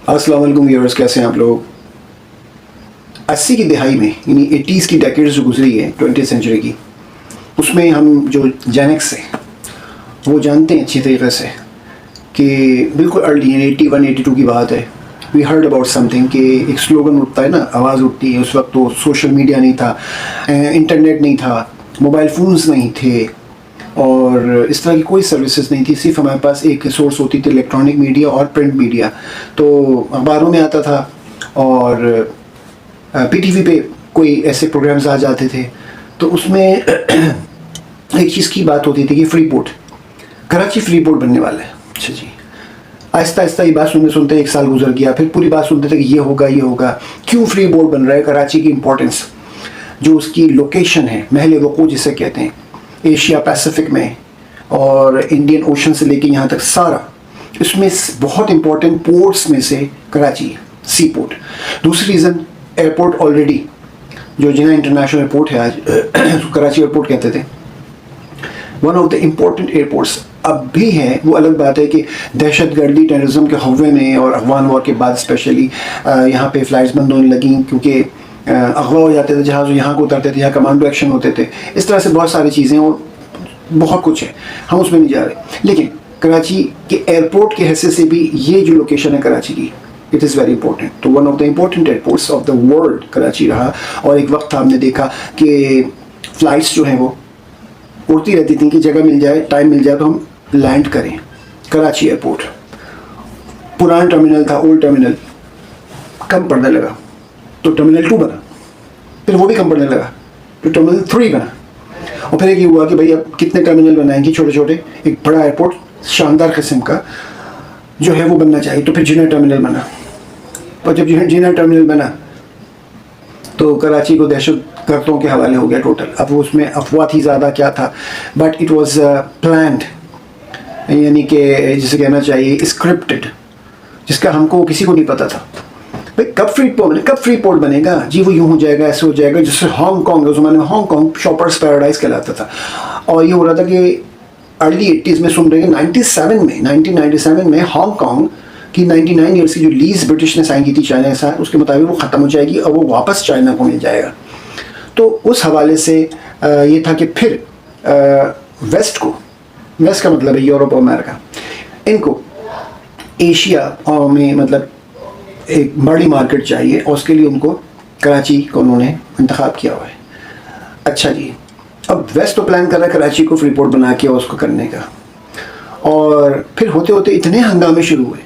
السلام علیکم ویورز، کیسے ہیں آپ لوگ؟ 80 کی دہائی میں یعنی 80s کی ڈیکیڈز جو گزری ہے 20th سینچری کی، اس میں ہم جو جین ایکس ہیں وہ جانتے ہیں اچھی طریقے سے کہ بالکل ارلی یعنی 81 82 کی بات ہے. We heard about something کہ ایک سلوگن اٹھتا ہے نا، آواز اٹھتی ہے. اس وقت تو سوشل میڈیا نہیں تھا، انٹرنیٹ نہیں تھا، موبائل فونز نہیں تھے اور اس طرح کی کوئی سروسز نہیں تھی. صرف ہمارے پاس ایک سورس ہوتی تھی الیکٹرانک میڈیا اور پرنٹ میڈیا. تو اخباروں میں آتا تھا اور پی ٹی وی پہ کوئی ایسے پروگرامز آ جاتے تھے. تو اس میں ایک چیز کی بات ہوتی تھی کہ free port, Karachi free port بننے والا ہے. اچھا جی، آہستہ آہستہ یہ بات سنتے ایک سال گزر گیا. پھر پوری بات سنتے تھے کہ یہ ہوگا یہ ہوگا. کیوں فری پورٹ بن رہا ہے؟ کراچی کی امپورٹنس، جو اس کی لوکیشن ہے، محل وقوع جسے کہتے ہیں، ایشیا پیسیفک میں اور انڈین اوشن سے لے کے یہاں تک سارا، اس میں بہت امپورٹنٹ پورٹس میں سے کراچی ہے، سی پورٹ. دوسری ریزن، ایئرپورٹ آلریڈی جو جناح انٹرنیشنل ایئرپورٹ ہے، آج کراچی ایئرپورٹ کہتے تھے، one of the important airports اب بھی ہے. وہ الگ بات ہے کہ دہشت گردی ٹیررزم کے ہوے میں اور افغان وار کے بعد اسپیشلی یہاں پہ فلائٹس بند ہونے لگیں کیونکہ اغوا ہو جاتے تھے جہاز، یہاں کو اترتے تھے، یہاں کمانڈو ایکشن ہوتے تھے. اس طرح سے بہت ساری چیزیں اور بہت کچھ ہے، ہم اس میں نہیں جا رہے. لیکن کراچی کے ایئرپورٹ کے حیثیت سے بھی یہ جو لوکیشن ہے کراچی کی، اٹ از ویری امپورٹنٹ. تو one of the important airports of the world Karachi رہا. اور ایک وقت ہم نے دیکھا کہ فلائٹس جو ہیں وہ اڑتی رہتی تھیں کہ جگہ مل جائے، ٹائم مل جائے تو ہم لینڈ کریں. کراچی ایئرپورٹ پرانا ٹرمینل تھا، اولڈ ٹرمینل، کم پڑنے لگا تو ٹرمینل 2 بنا. پھر وہ بھی کم پڑنے لگا تو ٹرمینل 3 بنا. اور پھر ایک یہ ہوا کہ بھائی اب کتنے ٹرمینل بنائیں گے چھوٹے چھوٹے، ایک بڑا ایئرپورٹ شاندار قسم کا جو ہے وہ بننا چاہیے. تو پھر جناح ٹرمینل بنا. اور جب جناح ٹرمینل بنا تو کراچی کو دہشت گردوں کے حوالے ہو گیا ٹوٹل. اب اس میں افواہ تھی زیادہ کیا تھا، بٹ اٹ واز پلانڈ، یعنی کہ جسے کہنا چاہیے اسکرپٹڈ، جس کا ہم کو کسی کو نہیں پتا تھا. بھائی کب فری پورٹ بنے گا جی؟ وہ یوں ہو جائے گا، ایسے ہو جائے گا. جس سے ہانگ کانگ، اس زمانے میں ہانگ کانگ شاپرز پیراڈائز کہلاتا تھا. اور یہ ہو رہا تھا کہ ارلی 80s میں سن رہے ہیں 1997 میں ہانگ کانگ کی 99 ایئرس کی جو لیز برٹش نے سائن کی تھی چائنا کے ساتھ، اس کے مطابق وہ ختم ہو جائے گی اور وہ واپس چائنا کو مل جائے گا. تو اس حوالے سے یہ تھا کہ پھر ویسٹ کا مطلب ہے یورپ اور امریکہ، ان کو ایشیا میں مطلب ایک بڑی مارکیٹ چاہیے اور اس کے لیے ان کو کراچی کو انہوں نے انتخاب کیا ہوا ہے. اچھا جی، اب ویسٹ تو پلان کر رہا ہے کراچی کو فری پورٹ بنا کے اور اس کو کرنے کا. اور پھر ہوتے ہوتے اتنے ہنگامے شروع ہوئے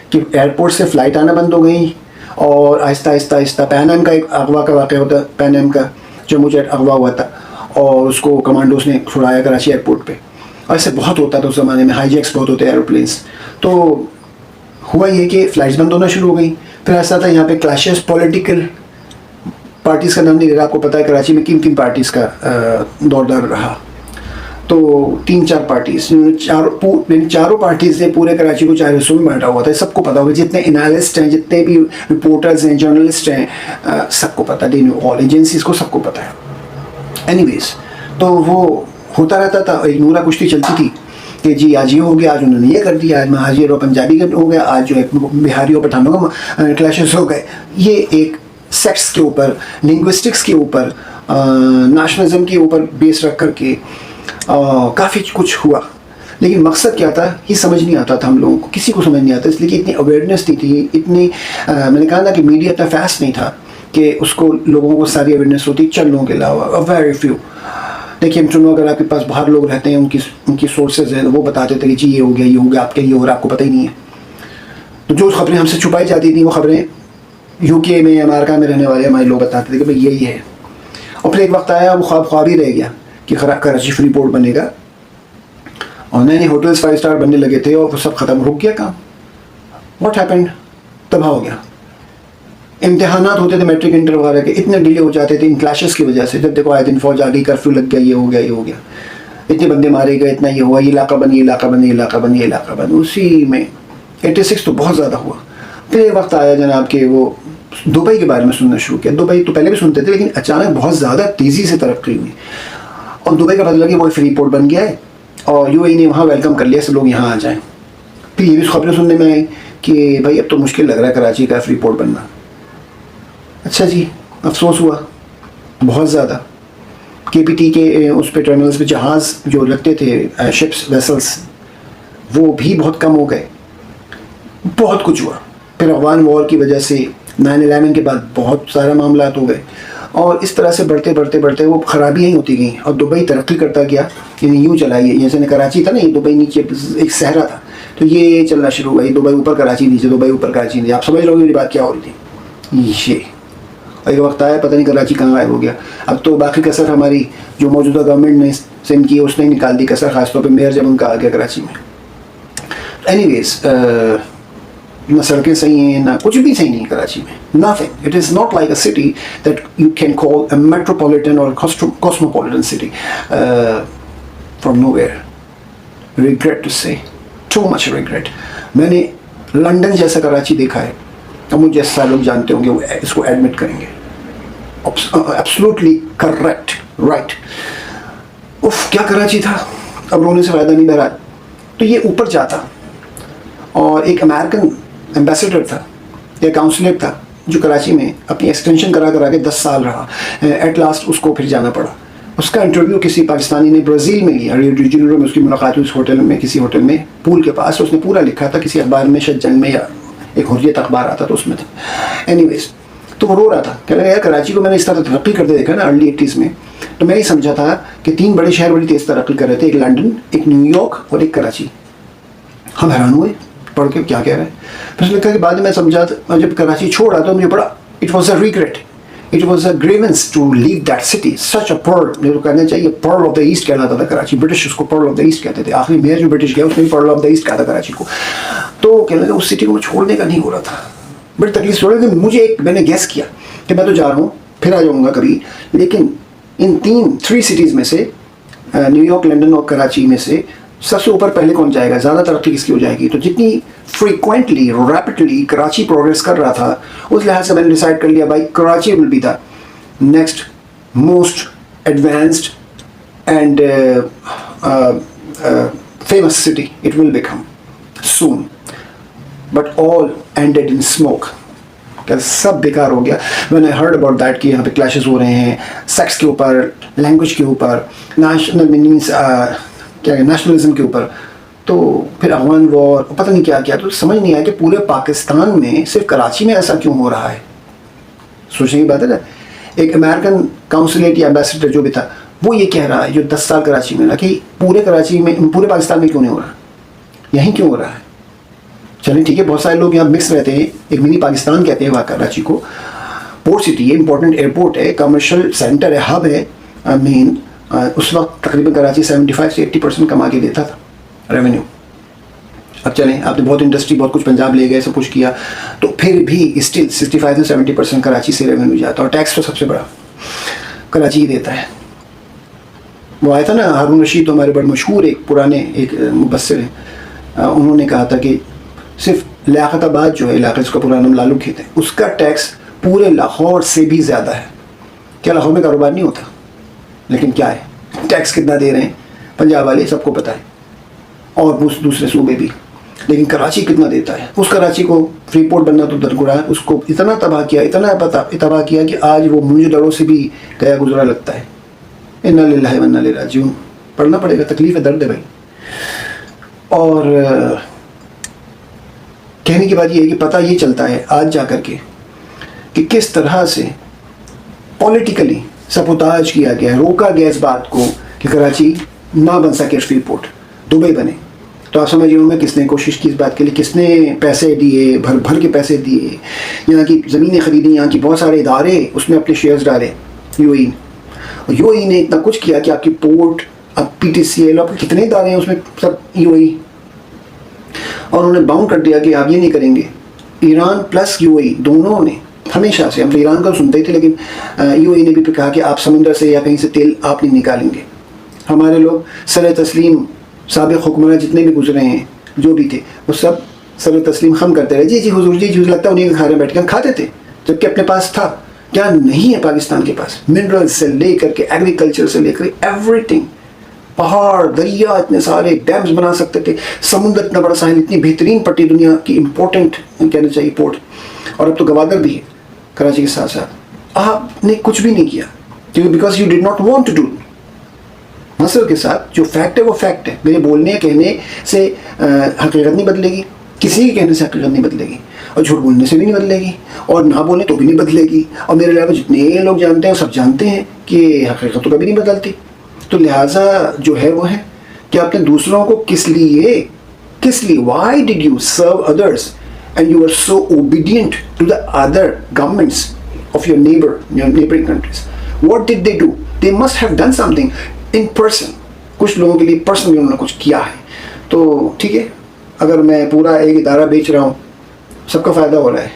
کہ ایئرپورٹ سے فلائٹ آنا بند ہو گئیں. اور آہستہ آہستہ پین ایم کا ایک اغوا کا واقعہ ہوتا ہے، پین ایم کا جموں جیٹ اغوا ہوا تھا اور اس کو کمانڈوز نے چھڑایا کراچی ایئرپورٹ پہ. اور ایسے بہت ہوتا تھا اس زمانے میں، ہائی جیکس بہت ہوتے ایروپلینس. تو ہوا یہ کہ فلائٹس بند ہونا شروع ہو گئیں. پھر ایسا تھا یہاں پہ کلیشز، پولیٹیکل پارٹیز کا نام نہیں لے رہا، آپ کو پتہ ہے کراچی میں کن پارٹیز کا دور رہا. تو 3-4 پارٹیز، چاروں پارٹیز نے پورے کراچی کو 4 حصوں میں بانٹا ہوا تھا. سب کو پتا ہوگا، جتنے انالسٹ ہیں، جتنے بھی رپورٹرز ہیں، جرنلسٹ ہیں، سب کو پتا، آل ایجنسیز کو سب کو پتا ہے. اینی ویز، تو وہ ہوتا رہتا تھا. ایک نورا کشتی چلتی تھی کہ جی آج یہ ہو گیا، آج انہوں نے یہ کر دیا، آج مہاجر اور پنجابی کا ہو گیا، آج جو ہے بہاری اور پٹھانوں کا کلیشز ہو گئے. یہ ایک سیکس کے اوپر، لنگوسٹکس کے اوپر، نیشنلزم کے اوپر بیس رکھ کر کے کافی کچھ ہوا. لیکن مقصد کیا تھا یہ سمجھ نہیں آتا تھا ہم لوگوں کو، کسی کو سمجھ نہیں آتا. اس لیے کہ اتنی اویئرنیس نہیں تھی، اتنی میں نے کہا نا کہ میڈیا اتنا فاسٹ نہیں تھا کہ اس کو لوگوں کو ساری اویئرنیس ہوتی. چند لوگوں کے علاوہ ویری فیو. دیکھیے اگر آپ کے پاس باہر لوگ رہتے ہیں، ان کی سورسز ہیں، وہ بتاتے تھے کہ جی یہ ہو گیا، آپ کے یہ ہو رہا، آپ کو پتہ ہی نہیں ہے. تو جو خبریں ہم سے چھپائی جاتی تھیں وہ خبریں یو کے میں، امریکہ میں رہنے والے ہمارے لوگ بتاتے تھے کہ بھائی یہی ہے. اور پھر ایک وقت آیا وہ خواب ہی رہ گیا کہ کراچی فری پورٹ بنے گا اور نئے ہوٹلز 5 اسٹار بننے لگے تھے اور وہ سب ختم، رک گیا کام. What happened? تباہ ہو گیا. امتحانات ہوتے تھے میٹرک انٹر وغیرہ کے، اتنے ڈیلے ہو جاتے تھے ان کلیشز کی وجہ سے. جب دیکھو آئے دن فوج آ گئی، کرفیو لگ گیا، یہ ہو گیا، اتنے بندے مارے گئے، اتنا یہ ہوا، یہ علاقہ بند. اسی میں 86 تو بہت زیادہ ہوا. پھر ایک وقت آیا جناب کہ وہ دبئی کے بارے میں سننا شروع کیا. دبئی تو پہلے بھی سنتے تھے لیکن اچانک بہت زیادہ تیزی سے ترقی ہوئی اور دبئی کا بدلا کہ وہ فری پورٹ بن گیا ہے اور یو اے نے وہاں ویلکم کر لیا، سب لوگ یہاں آ جائیں. پھر یہ بھی خبریں سننے میں آئی کہ بھائی اب تو مشکل لگ رہا ہے کراچی کا فری پورٹ بننا. اچھا جی, افسوس ہوا بہت زیادہ. KPT کے اس پہ ٹرمینلز پہ جہاز جو لگتے تھے, شپس ویسلس, وہ بھی بہت کم ہو گئے. بہت کچھ ہوا. پھر افغان وار کی وجہ سے 9/11 کے بعد بہت سارے معاملات ہو گئے, اور اس طرح سے بڑھتے بڑھتے بڑھتے وہ خرابیاں ہی ہوتی گئیں, اور دبئی ترقی کرتا گیا. یعنی یوں چلائیے, جیسے کراچی تھا نا, یہ دبئی نیچے ایک صحرا تھا, تو یہ چلنا شروع ہوا, یہ دبئی اوپر کراچی نیچے, دبئی اوپر کراچی نیچے. آپ سمجھ رہے ہو میری بات کیا ہو رہی تھی. یہ ایک وقت آیا پتہ نہیں کراچی کہاں غائب ہو گیا. اب تو باقی کسر ہماری جو موجودہ گورنمنٹ نے سینڈ کی اس نے نکال دی کسر, خاص طور پہ میئر جب ان کا آ گیا کراچی میں. اینی ویز, نہ سڑکیں صحیح ہیں نہ کچھ بھی صحیح نہیں کراچی میں. Nothing. It is not like a city that you can call a metropolitan اور cosmopolitan city from nowhere. Regret to say, too much regret. میں نے لنڈن جیسا کراچی دیکھا ہے, اور مجھے جیسے سارے لوگ جانتے ہوں گے وہ اس کو ایڈمٹ کریں گے. Absolutely correct, right. اف کیا کراچی تھا, اب رونے سے فائدہ نہیں. بہرحال تو یہ اوپر جاتا, اور ایک امریکن ایمبیسیڈر تھا یا کاؤنسلر تھا جو کراچی میں اپنی ایکسٹینشن کرا کرا کے 10 سال رہا. ایٹ لاسٹ اس کو پھر جانا پڑا. اس کا انٹرویو کسی پاکستانی نے برازیل میں لیا. ریو ڈی جنیرو میں اس کی ملاقات ہوئی, اس ہوٹل میں, کسی ہوٹل میں پول کے پاس. اس نے پورا لکھا تھا کسی اخبار میں, شاید جنگ میں یا ایک حریت اخبار آتا تو اس میں تھا. اینی ویز, تو وہ رو رہا تھا, کہہ رہا یار کراچی کو میں نے اس طرح ترقی کرتے دیکھا نا ارلی 80s میں, تو میں یہ سمجھا تھا کہ 3 بڑے شہر بڑی تیز ترقی کر رہے تھے, ایک لنڈن, ایک نیو یارک اور ایک کراچی. ہم حیران ہوئے پڑھ کے کیا کہہ رہے ہیں. پھر اس نے کہا کہ بعد میں سمجھا, جب کراچی چھوڑا تو مجھے پڑا it was a regret, it was a grievance to leave that city. Such a pearl, میرے کو کہنا چاہیے پرل آف دا ایسٹ کہلاتا تھا کراچی. برٹش اس کو پرل آف دا ایسٹ کہتے تھے. آخری میئر جو برٹش گیا اس نے بھی پرل آف دا ایسٹ کہا تھا کراچی کو. تو کہنے لگا اس سٹی کو چھوڑنے کا نہیں ہو رہا تھا, بڑی تکلیف چھوڑ رہی تھی. مجھے میں نے گیس کیا کہ میں تو جا رہا ہوں, پھر آ جاؤں گا کبھی, لیکن ان 3 سٹیز میں سے, نیو یارک, لنڈن اور کراچی میں سے سب سے اوپر پہلے کون جائے گا, زیادہ ترقی کس کی ہو جائے گی. تو جتنی فریکوینٹلی ریپڈلی کراچی پروگریس کر رہا تھا, اس لحاظ سے میں نے ڈیسائیڈ کر لیا بھائی Karachi will be the next most advanced and famous city. It will become soon, but all ended in smoke. کہ سب بیکار ہو گیا. میں نے ہرڈ اباؤٹ دیٹ کہ یہاں پہ کلیشز ہو رہے ہیں سیکس کے اوپر, لینگویج کے اوپر, نیشنل مینس کیا ہے نیشنلزم کے اوپر. تو پھر افغان وار, پتہ نہیں کیا کیا. تو سمجھ نہیں آیا کہ پورے پاکستان میں صرف کراچی میں ایسا کیوں ہو رہا ہے. سوچنے کی بات ہے نا. ایک امریکن کاؤنسلیٹ یا ایمبیسڈر جو بھی تھا وہ یہ کہہ رہا ہے جو 10 سال کراچی میں رہا کہ پورے کراچی میں, پورے پاکستان میں کیوں نہیں ہو رہا, یہیں کیوں ہو رہا ہے. چلیں ٹھیک ہے, بہت سارے لوگ یہاں مکس رہتے ہیں, ایک منی پاکستان کہتے ہیں وہاں کراچی کو. پورٹ سٹی ہے, امپورٹنٹ ایئرپورٹ ہے, کمرشل سینٹر ہے, ہب ہے مین. اس وقت تقریباً کراچی 75 سے 80% کما کے دیتا تھا ریونیو. اب چلیں, آپ نے بہت انڈسٹری بہت کچھ پنجاب لے گئے, سب کچھ کیا, تو پھر بھی اسٹل 65 سے 70% کراچی سے ریونیو جاتا ہے, اور ٹیکس تو سب سے بڑا کراچی ہی دیتا ہے. وہ آیا تھا نا ہارون رشید, تو ہمارے بڑے مشہور ایک پرانے ایک مبصر ہیں, انہوں نے کہا تھا کہ صرف لیاقت آباد جو ہے علاقہ, اس کا پورا نام لالو کھیت ہے, اس کا ٹیکس پورے لاہور سے بھی زیادہ ہے. کیا لاہور میں کاروبار نہیں ہوتا, لیکن کیا ہے ٹیکس کتنا دے رہے ہیں پنجاب والے, سب کو پتہ ہے, اور دوسرے صوبے بھی. لیکن کراچی کتنا دیتا ہے. اس کراچی کو فری پورٹ بننا تو درگڑا ہے, اس کو اتنا تباہ کیا, اتنا تباہ کیا کہ آج وہ منج دڑوں سے بھی گیا گزرا لگتا ہے. انا للہ و انا الیہ راجعون. پڑھنا پڑے گا, تکلیف ہے, درد ہے بھائی. اور کہنے کی بات یہ ہے کہ پتہ یہ چلتا ہے آج جا کر کے کہ کس طرح سے پولیٹیکلی سپوتاج کیا گیا, روکا گیا اس بات کو کہ کراچی نہ بن سکے فری پورٹ, دبئی بنے. تو آپ سمجھیے ہوں گے کس نے کوشش کی اس بات کے لیے, کس نے پیسے دیے, بھر بھر کے پیسے دیے, یہاں کی زمینیں خریدی, یہاں کی بہت سارے ادارے اس میں اپنے شیئرز ڈالے. یو ای نے اتنا کچھ کیا کہ آپ کی پورٹ, اب پی ٹی سی ایل, آپ کتنے ادارے ہیں اس میں سب یو ای, اور انہوں نے باؤنڈ کر دیا کہ آپ یہ نہیں کریں گے. ایران پلس یو اے دونوں نے ہمیشہ سے, ہم تو ایران کا سنتے ہی تھے, لیکن یو اے نے بھی کہا کہ آپ سمندر سے یا کہیں سے تیل آپ نہیں نکالیں گے. ہمارے لوگ سر تسلیم سابق حکمراں جتنے بھی گزرے ہیں جو بھی تھے, وہ سب سر تسلیم خم کرتے رہے, جی جی حضور, جی جی, لگتا ہے انہیں کے کھانے بیٹھ کے ہم کھاتے تھے, جبکہ اپنے پاس تھا. کیا نہیں ہے پاکستان کے پاس, منرل سے لے کر کے ایگریکلچر سے لے کر ایوری تھنگ. پہاڑ دریا اتنے سارے ڈیمز بنا سکتے تھے, سمندر اتنا بڑا ساحل, اتنی بہترین پٹی دنیا کی امپورٹنٹ کہنا چاہیے پورٹ, اور اب تو گوادر بھی ہے کراچی کے ساتھ ساتھ. آپ نے کچھ بھی نہیں کیا کیونکہ because you did not want to do. مصر کے ساتھ جو فیکٹ ہے وہ فیکٹ ہے. میرے بولنے کہنے سے حقیقت نہیں بدلے گی, کسی کے کہنے سے حقیقت نہیں بدلے گی, اور جھوٹ بولنے سے بھی نہیں بدلے گی, اور نہ بولیں تو بھی نہیں بدلے گی. اور میرے علاوہ جتنے لوگ جانتے ہیں وہ سب جانتے ہیں کہ حقیقت تو کبھی نہیں بدلتی. تو لہٰذا جو ہے وہ ہے کہ آپ نے دوسروں کو کس لیے why did you serve others and you are so obedient to the other governments of your neighbouring countries. What did they do? They must have done something in person. کچھ لوگوں کے لیے پرسنلی انہوں نے کچھ کیا ہے. تو ٹھیک ہے, اگر میں پورا ایک ادارہ بیچ رہا ہوں, سب کا فائدہ ہو رہا ہے,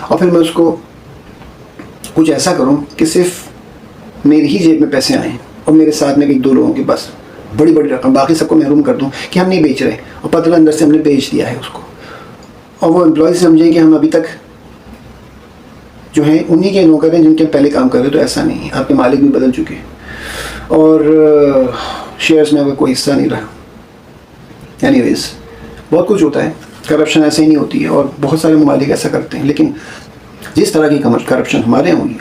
اور پھر میں اس کو کچھ ایسا کروں کہ صرف میری ہی جیب میں پیسے آئیں اور میرے ساتھ میں ایک دو لوگوں کے بس بڑی رقم, باقی سب کو محروم کر دوں کہ ہم نہیں بیچ رہے, اور پتہ اندر سے ہم نے بیچ دیا ہے اس کو, اور وہ امپلائیز سمجھیں کہ ہم ابھی تک جو ہیں انہی کے نوکر ہیں جن کے پہلے کام کر رہے. تو ایسا نہیں ہے, آپ کے مالک بھی بدل چکے ہیں اور شیئرز میں کوئی حصہ نہیں رہا. اینی ویز بہت کچھ ہوتا ہے, کرپشن ایسے ہی نہیں ہوتی ہے, اور بہت سارے ممالک ایسا کرتے ہیں. لیکن جس طرح کی کرپشن ہمارے یہاں ہوئی ہے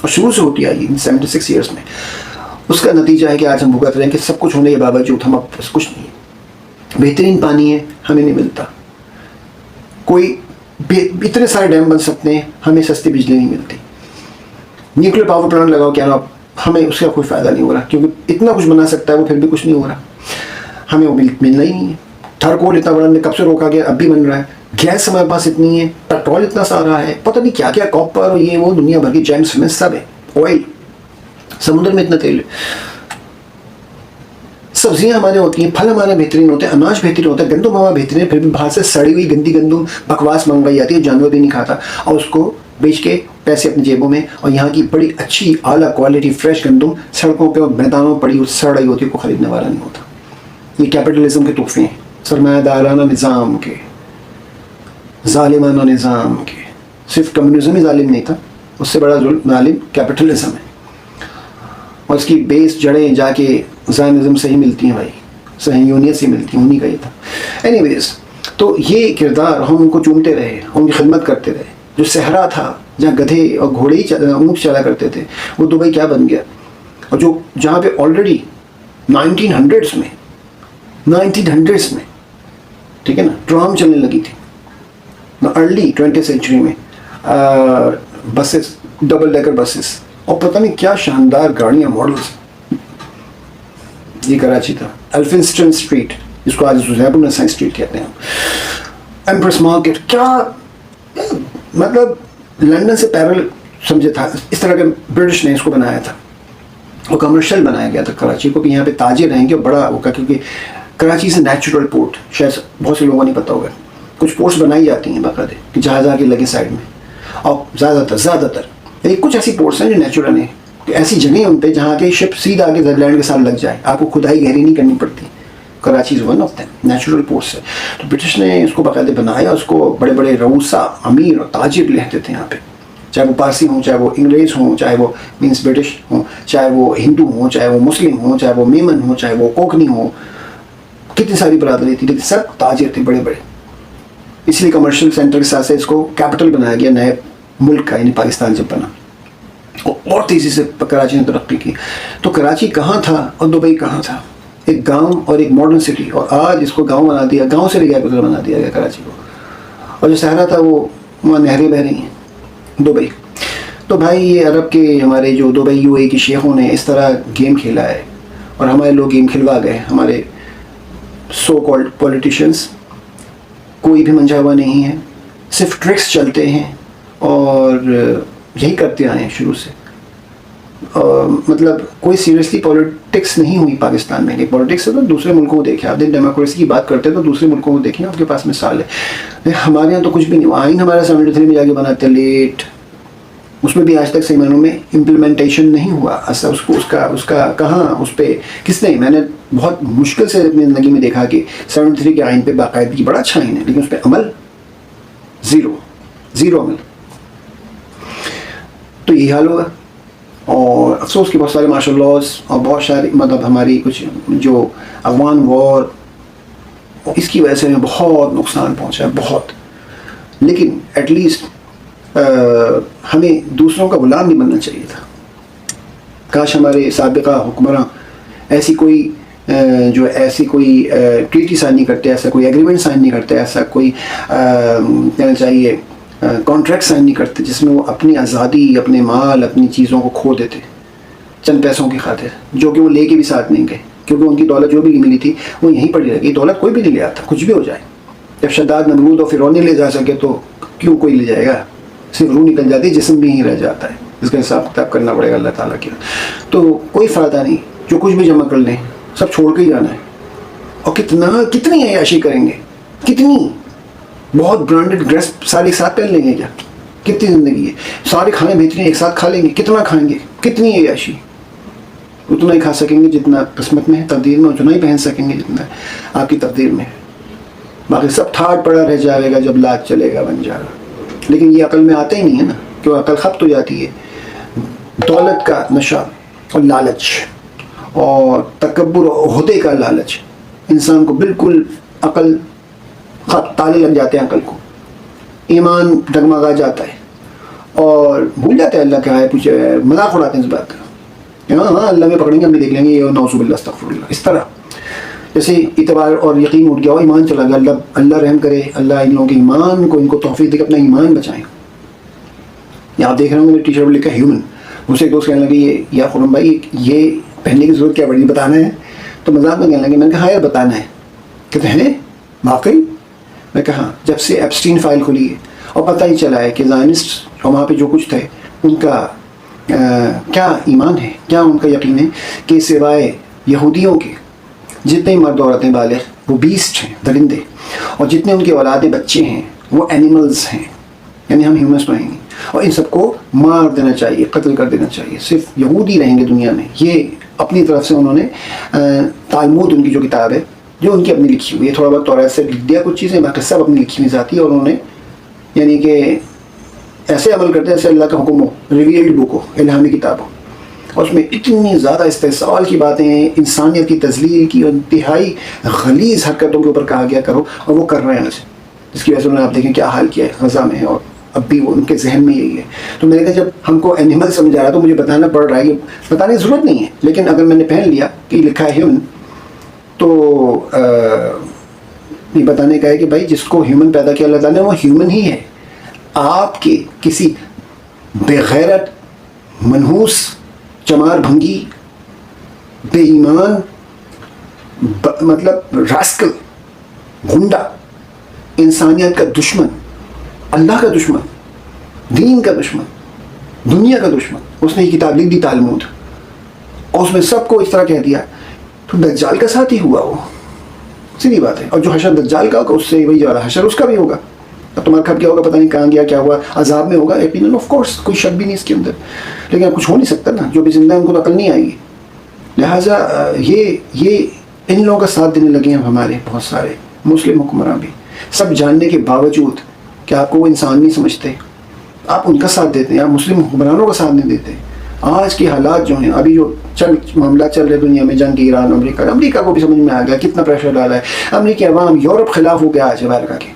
اور شروع سے ہوتی آئی 76 ایئرس میں, اس کا نتیجہ ہے کہ آج ہم بھگت رہے ہیں کہ سب کچھ ہونے کے باوجود ہم اب بس کچھ نہیں ہے. بہترین پانی ہے ہمیں نہیں ملتا, کوئی اتنے سارے ڈیم بن سکتے ہیں, ہمیں سستی بجلی نہیں ملتی. نیوکلیر پاور پلانٹ لگاؤ کیا نا, ہمیں اس کا کوئی فائدہ نہیں ہو رہا, کیونکہ اتنا کچھ بنا سکتا ہے وہ, پھر بھی کچھ نہیں ہو رہا, ہمیں وہ ملنا ہی نہیں ہے. تھرکول اتنا بڑا کب سے روکا گیا, اب بھی بن رہا ہے. گیس ہمارے پاس اتنی ہے, پیٹرول اتنا سارا ہے, پتہ نہیں کیا کیا, کاپر اور یہ وہ دنیا بھر کی جیمس میں سب ہے, آئل, سمندر میں اتنا تیل ہے. سبزیاں ہمارے ہوتی ہیں, پھل ہمارے بہترین ہوتے ہیں, اناج بہترین ہوتا ہے, گندم ہمارا بہترین ہے, پھر بھی باہر سے سڑی ہوئی گندی گندم بکواس منگوائی جاتی ہے, جانور بھی نہیں کھاتا, اور اس کو بیچ کے پیسے اپنی جیبوں میں. اور یہاں کی بڑی اچھی اعلیٰ کوالٹی فریش گندم سڑکوں پہ اور میدانوں پڑی ہوئی سڑ رہی ہوتی ہے, کو خریدنے والا نہیں ہوتا. یہ کیپٹلزم کے تحفے ہیں, سرمایہ دارانہ نظام کے, ظالمانہ نظام کے. صرف کمیونزم ہی ظالم نہیں تھا, اس سے بڑا ظالم کیپٹلزم ہے, اور اس کی بیس جڑیں جا کے زائنزم سے ہی ملتی ہیں بھائی, صہیونیت سے ملتی ہیں, انہیں کا ہی تھا. اینی ویز, تو یہ کردار ہم ان کو چومتے رہے, ہم ان کی خدمت کرتے رہے. جو صحرا تھا جہاں گدھے اور گھوڑے ہی اونٹ چلا کرتے تھے, وہ دبئی کیا بن گیا. اور جو جہاں پہ آلریڈی 1900s میں ٹھیک ہے نا ٹرام چلنے لگی تھی, ارلی 20th سینچری میں, بسز, ڈبل ڈیکر بسز, اور پتہ نہیں کیا شاندار گاڑیاں, ماڈلس. یہ کراچی تھا. ایلفنسٹن اسٹریٹ, جس کو آج زیب النساء اسٹریٹ کہتے ہیں, ایمپریس مارکیٹ, کیا مطلب لندن سے پیرل سمجھے تھا. اس طرح کے برٹش نے اس کو بنایا تھا, وہ کمرشل بنایا گیا تھا کراچی کو, کہ یہاں پہ تاجر رہیں گے, اور بڑا ہوگا, کیونکہ کراچی سے نیچرل پورٹ, شاید بہت سے لوگوں کو نہیں پتہ ہوگا, کچھ پورٹس بنائی جاتی ہیں باقاعدہ کہ جہاز آ کے لگے سائڈ میں, اور زیادہ تر کچھ ایسی پورٹس ہیں جو نیچرل ہیں, کہ ایسی جگہیں ان پہ جہاں کے شپ سیدھا آگے لینڈ کے ساتھ لگ جائے, آپ کو کھدائی گہری نہیں کرنی پڑتی. Karachi is one of them natural ports ہے. تو برٹش نے اس کو باقاعدہ بنایا, اس کو بڑے بڑے رؤسا, امیر اور تاجر رہتے تھے یہاں پہ, چاہے وہ پارسی ہوں, چاہے وہ انگریز ہوں, چاہے وہ مینس برٹش ہوں, چاہے وہ ہندو ہوں, چاہے وہ مسلم ہوں, چاہے وہ میمن ہوں, چاہے وہ کوکنی ہوں, کتنی ساری برادری تھی, لیکن سب تاجر تھے بڑے بڑے. اس لیے کمرشل سینٹر کے ساتھ سے اس کو کیپٹل بنایا گیا نئے ملک کا, یعنی پاکستان جب بنا, اور تیزی سے کراچی نے ترقی کی. تو کراچی کہاں تھا اور دبئی کہاں تھا, ایک گاؤں اور ایک ماڈرن سٹی, اور آج اس کو گاؤں بنا دیا, گاؤں سے لے گزرا بنا دیا گیا کراچی کو. اور جو صحرا تھا وہ وہاں نہریں بہ رہی ہیں, دبئی. تو بھائی یہ عرب کے ہمارے جو دبئی یو اے کے شیخوں نے اس طرح گیم کھیلا ہے, اور ہمارے لوگ گیم کھلوا گئے. ہمارے سو کالڈ پولیٹیشینس کوئی بھی منجا ہوا نہیں ہے, صرف ٹرکس چلتے ہیں, اور یہی کرتے آئے ہیں شروع سے. مطلب کوئی سیریسلی پولیٹکس نہیں ہوئی پاکستان میں. کہ پولیٹکس ہے تو دوسرے ملکوں کو دیکھیں, آپ ڈیموکریسی کی بات کرتے ہیں تو دوسرے ملکوں کو دیکھیں, آپ کے پاس مثال ہے. ہمارے یہاں تو کچھ بھی نہیں ہوا. آئین ہمارا 73 میں جا کے بنا تھا, لیٹ, اس میں بھی آج تک صحیح معنوں میں امپلیمنٹیشن نہیں ہوا. اس کا کہاں, اس پہ کس نے, میں نے بہت مشکل سے اپنی زندگی میں دیکھا کہ 73 کے آئین پہ باقاعدگی بڑا اچھا آئین ہے, لیکن اس پہ عمل زیرو عمل. تو یہی حال ہوگا. 73 کے آئین پہ باقاعدگی بڑا اچھا آئین ہے, لیکن اس پہ عمل زیرو. 0 0 عمل. تو یہی حال ہوگا. 73 کے آئین پہ باقاعدگی بڑا اچھا آئین ہے, لیکن اس پہ عمل زیرو 0 عمل. اور افسوس کہ بہت سارے مارشل لاز اور بہت ساری مطلب ہماری کچھ جو افغان وار، اس کی وجہ سے ہمیں بہت نقصان پہنچا ہے، بہت. لیکن ایٹ لیسٹ ہمیں دوسروں کا غلام نہیں بننا چاہیے تھا. کاش ہمارے سابقہ حکمراں ایسی کوئی ٹریٹی سائن نہیں کرتے، ایسا کوئی ایگریمنٹ سائن نہیں کرتے، ایسا کوئی کہنا چاہیے کانٹریکٹ سائن نہیں کرتے جس میں وہ اپنی آزادی، اپنے مال، اپنی چیزوں کو کھو دیتے چند پیسوں کی خاطر، جو کہ وہ لے کے بھی ساتھ نہیں گئے، کیونکہ ان کی دولت جو بھی ملی تھی وہ یہیں پر لے گئی. دولت کوئی بھی نہیں لے آتا، کچھ بھی ہو جائے. جب شداد، نمرود اور فرعون نہیں لے جا سکے تو کیوں کوئی لے جائے گا؟ صرف روح نکل جاتی، جسم بھی ہی رہ جاتا ہے. اس کا حساب کتاب کرنا پڑے گا اللہ تعالیٰ کے. تو کوئی فائدہ نہیں، جو کچھ بھی جمع کر لیں سب چھوڑ کے ہی جانا ہے. اور کتنی عیاشی کریں گے، کتنی بہت برانڈڈ ڈریس سارے ایک ساتھ پہن لیں گے کیا؟ کتنی زندگی ہے، سارے کھانے بہترین ایک ساتھ کھا لیں گے، کتنا کھائیں گے، کتنی عیاشی. اتنا ہی کھا سکیں گے جتنا قسمت میں ہے، تقدیر میں، اتنا ہی پہن سکیں گے جتنا آپ کی تقدیر میں. باقی سب ٹھاٹ پڑا رہ جائے گا جب لاکھ چلے گا بن جائے گا. لیکن یہ عقل میں آتا ہی نہیں ہے نا، کیوں عقل خبت ہو جاتی ہے. دولت کا نشہ اور لالچ اور تکبر اور عہدے کا لالچ انسان کو بالکل عقل تالے لگ جاتے ہیں، عقل کو ایمان ڈگمگا جاتا ہے اور بھول جاتے ہیں اللہ کے آئے پوچھے، مذاق اڑاتے ہیں اس بات کا. ہاں اللہ میں پکڑیں گے، ہم بھی دیکھ لیں گے، یہ نعوذ باللہ استغفر اللہ. اس طرح جیسے اعتبار اور یقین اٹھ گیا اور ایمان چلا گیا. اللہ رحم کرے، اللہ ان لوگوں کے ایمان کو، ان کو توفیق دے کے اپنا ایمان بچائیں. یہ آپ دیکھ رہے ہوں گے ٹی شرٹ پر لکھا ہے ہیومن. مجھ سے ایک دوست کہنے لگے یا خرم بھائی یہ پہننے کی ضرورت کیا پڑی، بتانا ہے؟ تو مذاق میں کہنے لگے. میں نے کہا ہاں یار بتانا ہے. کہتے ہیں واقعی؟ میں کہا جب سے ایپسٹین فائل کھلی ہے اور پتہ ہی چلا ہے کہ زائنسٹ اور وہاں پہ جو کچھ تھے ان کا کیا ایمان ہے، کیا ان کا یقین ہے کہ سوائے یہودیوں کے جتنے مرد عورتیں بالغ وہ بیسٹ ہیں، درندے، اور جتنے ان کے اولادیں بچے ہیں وہ اینیملز ہیں، یعنی ہم ہیومنس تو ہیں نہیں. اور ان سب کو مار دینا چاہیے، قتل کر دینا چاہیے، صرف یہودی رہیں گے دنیا میں. یہ اپنی طرف سے انہوں نے تالمود، ان کی جو کتاب ہے جو ان کی اپنی لکھی ہوئی ہے، تھوڑا بہت توریت سے لکھ دیا کچھ چیزیں، باقی سب اپنی لکھی ہوئی ذاتی. اور انہوں نے یعنی کہ ایسے عمل کرتے ہیں جیسے اللہ کا حکم ہو، ریویلڈ بک ہو، الہامی کتاب ہو، اور اس میں اتنی زیادہ استحصال کی باتیں ہیں، انسانیت کی تذلیل کی اور انتہائی غلیظ حرکتوں کے اوپر کہا گیا کرو، اور وہ کر رہے ہیں. جس کی وجہ سے انہوں نے آپ دیکھیں کیا حال کیا ہے غزہ میں، اور اب بھی وہ ان کے ذہن میں یہی ہے. تو میں نے کہا جب ہم کو اینیمل سمجھا رہا ہے تو مجھے بتانا پڑ رہا ہے، کہ بتانے کی ضرورت نہیں ہے، لیکن اگر میں نے پہن لیا کہ لکھا ہے ہیومن، تو یہ بتانے کا ہے کہ بھائی جس کو ہیومن پیدا کیا اللہ تعالیٰ نے وہ ہیومن ہی ہے. آپ کے کسی بغیرت، منحوس، چمار بھنگی، بے ایمان، مطلب راسکل، گنڈا، انسانیت کا دشمن، اللہ کا دشمن، دین کا دشمن، دنیا کا دشمن، اس نے یہ کتاب لکھ دی تالمود، اور اس میں سب کو اس طرح کہہ دیا تو دجال کا ساتھ ہی ہوا وہ. سیدھی بات ہے. اور جو حشر دجال کا ہوگا اس سے وہی جا رہا حشر اس کا بھی ہوگا. اب تمہارا کھب کیا ہوگا پتہ نہیں، کہاں گیا، کیا ہوا، عذاب میں ہوگا یقیناً، آف کورس، کوئی شک بھی نہیں اس کے اندر. لیکن اب کچھ ہو نہیں سکتا نا، جو بھی زندہ ان کو عقل نہیں آئے گی. لہٰذا یہ ان لوگوں کا ساتھ دینے لگے ہیں ہمارے بہت سارے مسلم حکمراں بھی، سب جاننے کے باوجود کہ آپ کو وہ انسان نہیں سمجھتے، آپ ان کا ساتھ دیتے ہیں، آپ مسلم حکمرانوں کا ساتھ نہیں دیتے. آج کے حالات جو ہیں، ابھی جو معاملات چل رہے دنیا میں، جنگ ایران امریکہ کو بھی سمجھ میں آ گیا کتنا پریشر ڈالا ہے امریکی عوام. یورپ خلاف ہو گیا آج امریکہ کے،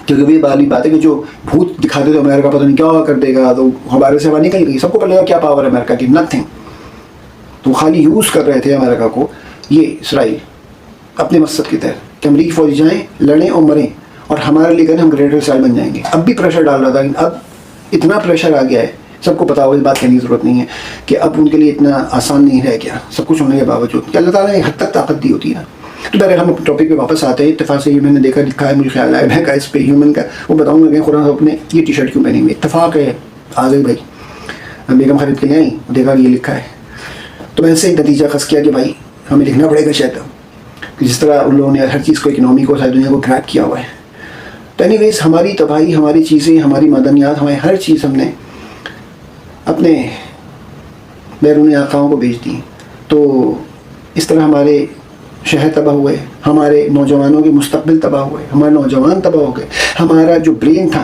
کیونکہ یہ والی بات ہے کہ جو بھوت دکھا دے تو امریکہ پتہ نہیں کیا کر دے گا، تو ہمارے سے ہوا نکل گئی. سب کو پتہ لگا کیا پاور ہے امریکہ کی، نتھنگ. تو خالی یوز کر رہے تھے امریکہ کو یہ اسرائیل اپنے مقصد کے تحت کہ امریکی فوجی جائیں، لڑیں اور مریں، اور ہمارے لیے کہیں ہم گریٹر اسرائیل بن جائیں گے. اب بھی پریشر ڈال رہا تھا، لیکن اب اتنا پریشر آ گیا ہے، سب کو پتا ہو، اس بات کہنے کی ضرورت نہیں ہے کہ اب ان کے لیے اتنا آسان نہیں رہ گیا سب کچھ ہونے کے باوجود کہ اللہ تعالیٰ نے حد تک طاقت دی ہوتی ہے نا. تو بہرحال ہم ٹاپک پہ واپس آتے ہیں. اتفاق سے میں نے دیکھا لکھا ہے، مجھے خیال آیا میں کا اس پہ ہیومن کا وہ بتاؤں گا کہ قرآن صاحب نے یہ ٹی شرٹ کیوں پہنی ہوئی. اتفاق ہے آ گئی بھائی، بیگم خرید کے لے آئی، دیکھا کہ یہ لکھا ہے، تو میں سے ایک نتیجہ خاص کیا کہ بھائی ہمیں لکھنا پڑے گا شاید، کہ جس طرح ان لوگوں نے ہر چیز کو، اکنامی کو، ساری دنیا کو گریب کیا ہوا ہے. تو اینی ویز ہماری تباہی، ہماری چیزیں، ہماری معدنیات، ہماری ہر چیز ہم نے اپنے بیرونی آقاؤں کو بیچ دی. تو اس طرح ہمارے شہر تباہ ہوئے، ہمارے نوجوانوں کے مستقبل تباہ ہوئے، ہمارے نوجوان تباہ ہو گئے. ہمارا جو برین تھا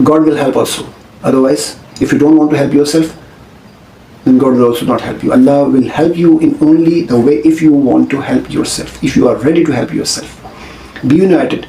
God will help also. Otherwise, if you don't want to help yourself, then God will also not help you. Allah will help you in only the way if you want to help yourself, if you are ready to help yourself. Be united.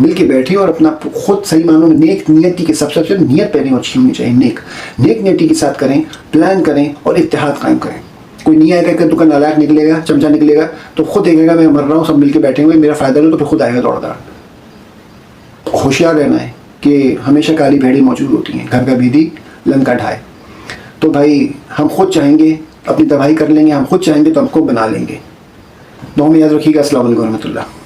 مل کے بیٹھیں اور اپنا خود صحیح معنوں میں نیک نیتی کے سب سے نیت پہلے اچھی ہونی چاہیے، نیک نیتی کے ساتھ کریں، پلان کریں اور اتحاد قائم کریں. کوئی نہیں آئے گا کہ تو کا نالائق نکلے گا، چمچا نکلے گا تو خود دیکھے گا میں مر رہا ہوں، سب مل کے بیٹھے ہوئے میرا فائدہ لو، تو پھر خود آئے گا دوڑ دوڑ. ہوشیار رہنا ہے کہ ہمیشہ کالی بھیڑیں موجود ہوتی ہیں، گھر کا بیدی لنکا ڈھائے. تو بھائی ہم خود چاہیں گے اپنی تباہی کر لیں گے، ہم خود چاہیں گے تو ہم کو بنا لیں گے. دعا میں یاد رکھیے گا. السلام علیکم و رحمۃ اللہ.